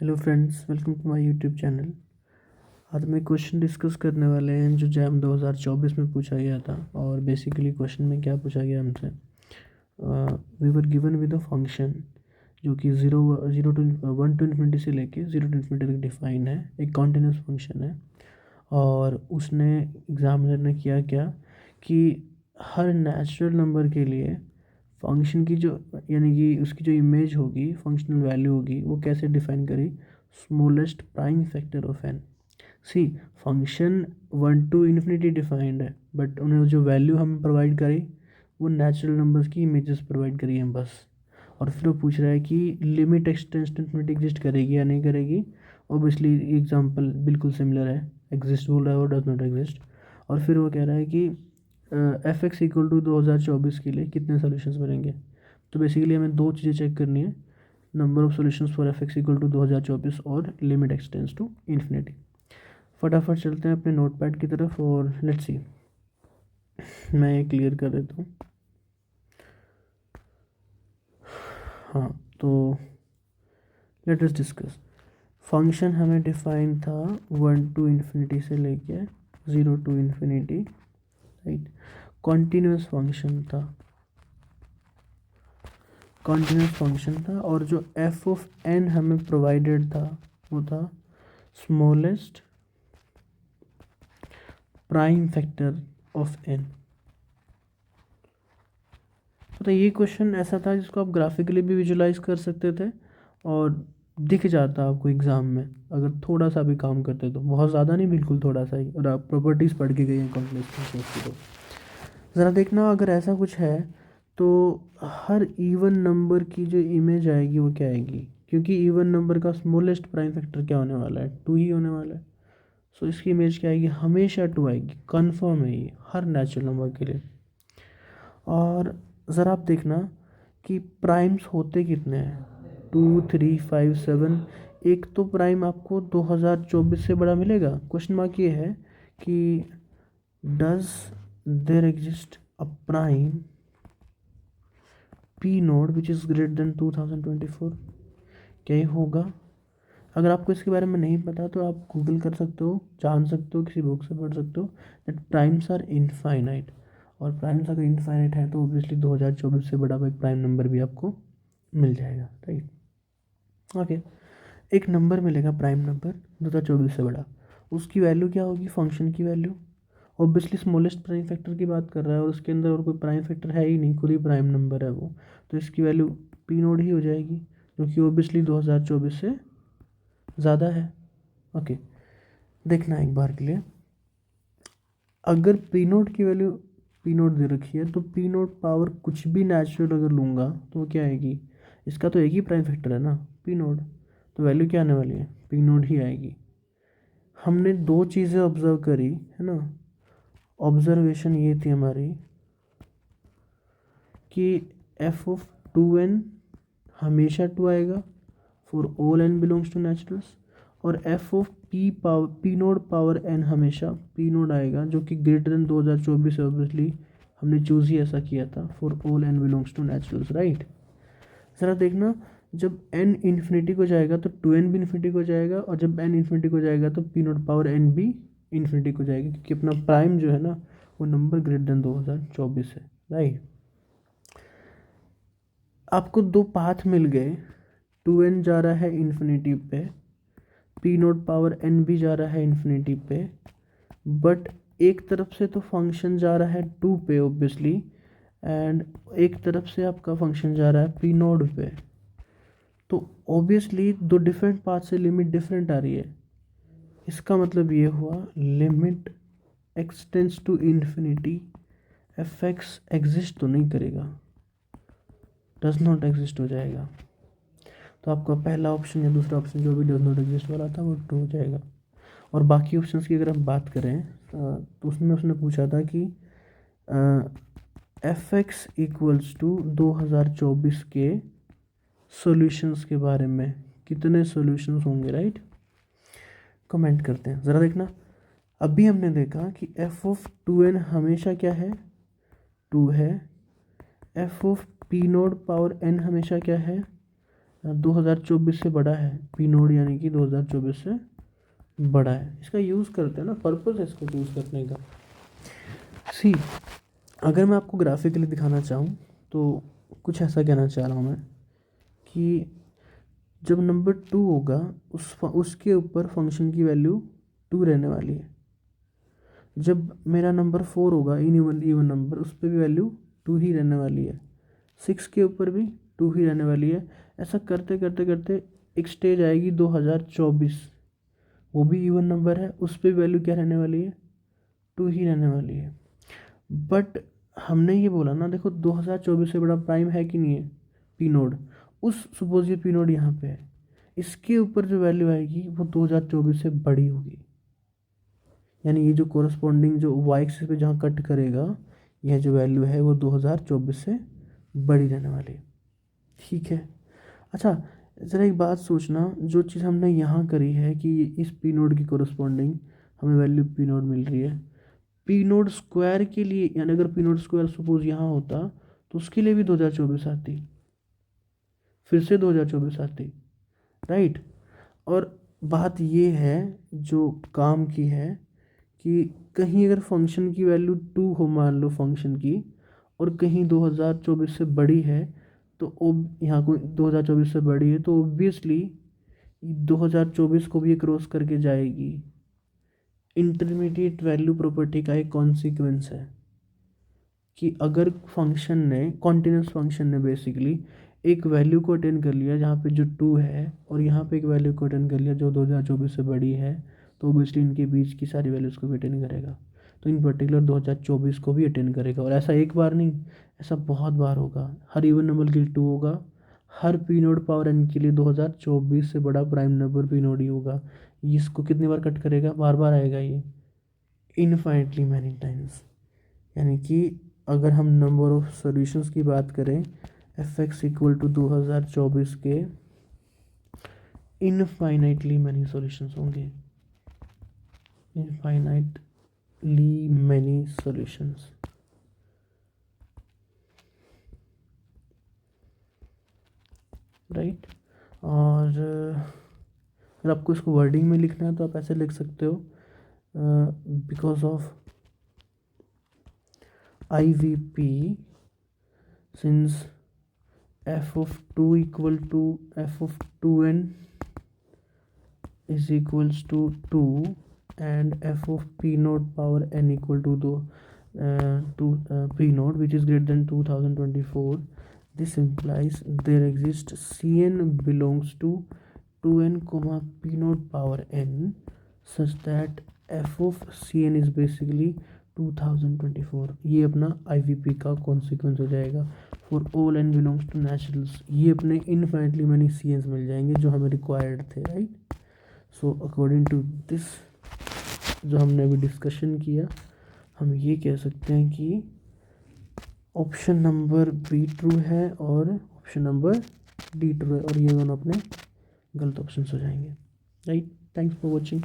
Hello friends, welcome to my YouTube channel. आज मैं question discuss करने वाले हैं जो जैम 2024 में पूछा गया था। और बेसिकली क्वेश्चन में क्या पूछा गया हमसे, we were given with a function जो कि जीरो टू 1 to 20 से लेके 0 to 20 तक डिफाइन है, एक कॉन्टिन्यूस फंक्शन है। और उसने एग्जामिनर ने किया क्या कि हर नेचुरल नंबर के लिए फंक्शन की जो यानी कि उसकी जो इमेज होगी, फंक्शनल वैल्यू होगी, वो कैसे डिफाइन करी, smallest prime factor of n. See, function 1 to ∞ defined है, बट उन्हें जो वैल्यू हमें प्रोवाइड करी वो नेचुरल नंबर्स की इमेजेस प्रोवाइड करी हैं बस। और फिर वो पूछ रहा है कि limit x tends to infinity exist करेगी या नहीं करेगी। ऑब्वियसली एग्जांपल बिल्कुल सिमिलर है, एग्जिस्ट बोल रहा है और डज नॉट एग्जिस्ट। और फिर वो कह रहा है कि एफ एक्स इक्वल टू 2024 के लिए कितने सोल्यूशंस बनेंगे। तो बेसिकली हमें दो चीज़ें चेक करनी है, number of solutions for f x equal to 2024 और लिमिट एक्सटेंस टू इन्फिनिटी। फटाफट चलते हैं अपने नोटपैड की तरफ और लेट्स सी। मैं ये क्लियर कर देता हूँ। हाँ, तो लेट अस डिस्कस। फंक्शन हमें डिफाइन था 1 to ∞ से लेके 0 to ∞, राइट। कॉन्टिन्यूस फंक्शन था, कॉन्टिन्यूस फंक्शन था। और जो एफ ऑफ एन हमें प्रोवाइडेड था वो था smallest prime factor of n. तो ये क्वेश्चन ऐसा था जिसको आप ग्राफिकली भी विजुलाइज कर सकते थे और दिख जाता आपको एग्ज़ाम में अगर थोड़ा सा भी काम करते तो। बहुत ज़्यादा नहीं, बिल्कुल थोड़ा सा ही। और आप प्रॉपर्टीज़ पढ़ के गए हैं कॉम्प्लेक्स फंक्शंस की, तो ज़रा देखना अगर ऐसा कुछ है तो हर इवन नंबर की जो इमेज आएगी वो क्या आएगी, क्योंकि इवन नंबर का स्मॉलेस्ट प्राइम फैक्टर क्या होने वाला है, 2 ही होने वाला है। सो इसकी इमेज क्या आएगी, हमेशा 2 आएगी, कन्फर्म है ये हर नेचुरल नंबर के लिए। और ज़रा आप देखना कि प्राइम्स होते कितने हैं, 2, 3, 5, 7। एक तो प्राइम आपको 2024 से बड़ा मिलेगा। क्वेश्चन मार्क ये है कि does there exist a prime p naught which is greater than 2024। क्या ये होगा? अगर आपको इसके बारे में नहीं पता तो आप गूगल कर सकते हो, जान सकते हो, किसी बुक से पढ़ सकते हो दैट प्राइम्स आर इनफाइनाइट। और प्राइम्स अगर इनफाइनाइट है तो ऑब्वियसली 2024 से बड़ा एक प्राइम नंबर भी आपको मिल जाएगा, राइट। ओके, एक नंबर मिलेगा प्राइम नंबर 2024 से बड़ा, उसकी वैल्यू क्या होगी, फंक्शन की value. Obviously smallest prime factor की बात कर रहा है और उसके अंदर और कोई प्राइम फैक्टर है ही नहीं, खुद ही प्राइम नंबर है वो, तो इसकी वैल्यू पी नोड ही हो जाएगी, जो कि ऑब्वियसली 2024 से ज़्यादा है। ओके, देखना एक बार के लिए, अगर पी नोट की वैल्यू पी नोट दे रखी है तो पी नोट पावर कुछ भी नेचुरल अगर लूँगा तो वो क्या आएगी, इसका तो एक ही प्राइम फैक्टर है ना, पी नोट। तो वैल्यू क्या आने वाली है, पी नोट ही आएगी। हमने दो चीज़ें ऑब्जर्व करी है ना। ऑब्जर्वेशन ये थी हमारी कि एफ ऑफ 2n हमेशा 2 आएगा for all n belongs to naturals, और F of P node power n हमेशा पी नोड आएगा जो कि ग्रेटर देन 2024 है। ऑब्वियसली हमने चूज़ ही ऐसा किया था, for all n belongs to naturals, right. ज़रा देखना, जब n इन्फिनिटी को जाएगा तो 2n भी इन्फिनिटी को जाएगा, और जब n इन्फिनिटी को जाएगा तो पी नोट पावर n भी इन्फिनिटी को जाएगी, क्योंकि अपना प्राइम जो है ना वो नंबर ग्रेटर देन 2024 है, राइट। आपको दो पाथ मिल गए, 2n जा रहा है इन्फिनिटी पे, पी नोट पावर n भी जा रहा है इन्फिनिटी पे, बट एक तरफ से तो फंक्शन जा रहा है 2 पे ऑब्वियसली, एंड एक तरफ से आपका फंक्शन जा रहा है पी नोड पे। तो ऑब्वियसली दो डिफरेंट पाथ से लिमिट डिफरेंट आ रही है। इसका मतलब ये हुआ limit x tends to infinity, f x exist तो नहीं करेगा, डज नॉट एग्जिस्ट हो जाएगा। तो आपका पहला ऑप्शन या दूसरा ऑप्शन जो भी डज नॉट एग्जिस्ट वाला था वो ट्रू हो जाएगा। और बाकी ऑप्शंस की अगर हम बात करें तो उसमें उसने पूछा था कि एफ एक्स इक्वल्स टू 2024 के सॉल्यूशंस के बारे में, कितने सॉल्यूशंस होंगे, राइट। कमेंट करते हैं, ज़रा देखना। अभी हमने देखा कि एफ ऑफ 2n हमेशा क्या है, 2 है। F of P node power n हमेशा क्या है, 2024 से बड़ा है, पी नोड यानी कि 2024 से बड़ा है। इसका यूज़ करते हैं ना, पर्पस है इसको यूज़ करने का। सी, अगर मैं आपको ग्राफिकली दिखाना चाहूँ तो कुछ ऐसा कहना चाह रहा हूँ मैं कि जब नंबर 2 होगा उसके ऊपर फंक्शन की वैल्यू 2 रहने वाली है। जब मेरा नंबर 4 होगा इवन नंबर, उस पर भी वैल्यू 2 ही रहने वाली है। 6 के ऊपर भी 2 ही रहने वाली है। ऐसा करते करते करते एक स्टेज आएगी 2024, वो भी इवन नंबर है, उस पर वैल्यू क्या रहने वाली है, 2 ही रहने वाली है। बट हमने ये बोला ना, देखो 2024 से बड़ा प्राइम है कि नहीं है, पी नोड। उस सपोज ये पी नोड यहाँ पे है, इसके ऊपर जो वैल्यू आएगी वो 2024 से बड़ी होगी। यानी ये जो कोरस्पॉन्डिंग जो वाई एक्सिस पे जहाँ कट करेगा, यह जो वैल्यू है वो 2024 से बड़ी रहने वाली है। ठीक है। अच्छा, ज़रा एक बात सोचना, जो चीज़ हमने यहाँ करी है कि इस पी नोड की कोरस्पॉन्डिंग हमें वैल्यू पी नोड मिल रही है, पी नोड स्क्वायर के लिए, यानी अगर पी नोड स्क्वायर सपोज यहाँ होता तो उसके लिए भी 2024 आती, फिर से 2024 आती, राइट। और बात ये है जो काम की है कि कहीं अगर फंक्शन की वैल्यू 2 हो, मान लो फंक्शन की, और कहीं 2024 से बड़ी है, तो यहाँ को 2024 से बड़ी है तो ओब्वियसली 2024 को भी क्रॉस करके जाएगी। इंटरमीडिएट वैल्यू प्रॉपर्टी का एक कॉन्सिक्वेंस है कि अगर फंक्शन ने, कॉन्टिन्यूस फंक्शन ने बेसिकली एक वैल्यू को अटेन कर लिया जहाँ पे जो 2 है, और यहाँ पे एक वैल्यू को अटेन कर लिया जो 2024 से बड़ी है, तो ओबियसली इनके बीच की सारी वैल्यूज़ को भी अटेन करेगा। तो इन पर्टिकुलर 2024 को भी अटेन करेगा। और ऐसा एक बार नहीं, ऐसा बहुत बार होगा। हर इवन नंबर के लिए 2 होगा, हर पी नोड पावर एन के लिए 2024 से बड़ा प्राइम नंबर पी नोड ही होगा। इसको कितनी बार कट करेगा, बार बार आएगा ये, इनफाइनटली मैनी टाइम्स। यानी कि अगर हम नंबर ऑफ सॉल्यूशंस की बात करें, एफ एक्स इक्वल टू 2024 के इनफाइनाइटली मैनी सॉल्यूशंस होंगे, इनफाइनाइटली मैनी सॉल्यूशंस, राइट। और अगर आपको इसको वर्डिंग में लिखना है तो आप ऐसे लिख सकते हो, because of IVP, since f of 2 equal to f of 2n is equals to 2 and f of p naught power n equal to p naught which is greater than 2024, this implies there exists Cn belongs to 2n comma p naught power n such that f of Cn is basically 2024। ये अपना IVP का consequence हो जाएगा। For all n belongs to naturals, ये अपने इनफाइनटली many सीएंस मिल जाएंगे जो हमें रिक्वायर्ड थे, right. So according to this जो हमने अभी डिस्कशन किया, हम ये कह सकते हैं कि ऑप्शन नंबर बी ट्रू है और ऑप्शन नंबर डी ट्रू है, और ये दोनों अपने गलत ऑप्शन हो जाएंगे, राइट। Thanks for watching.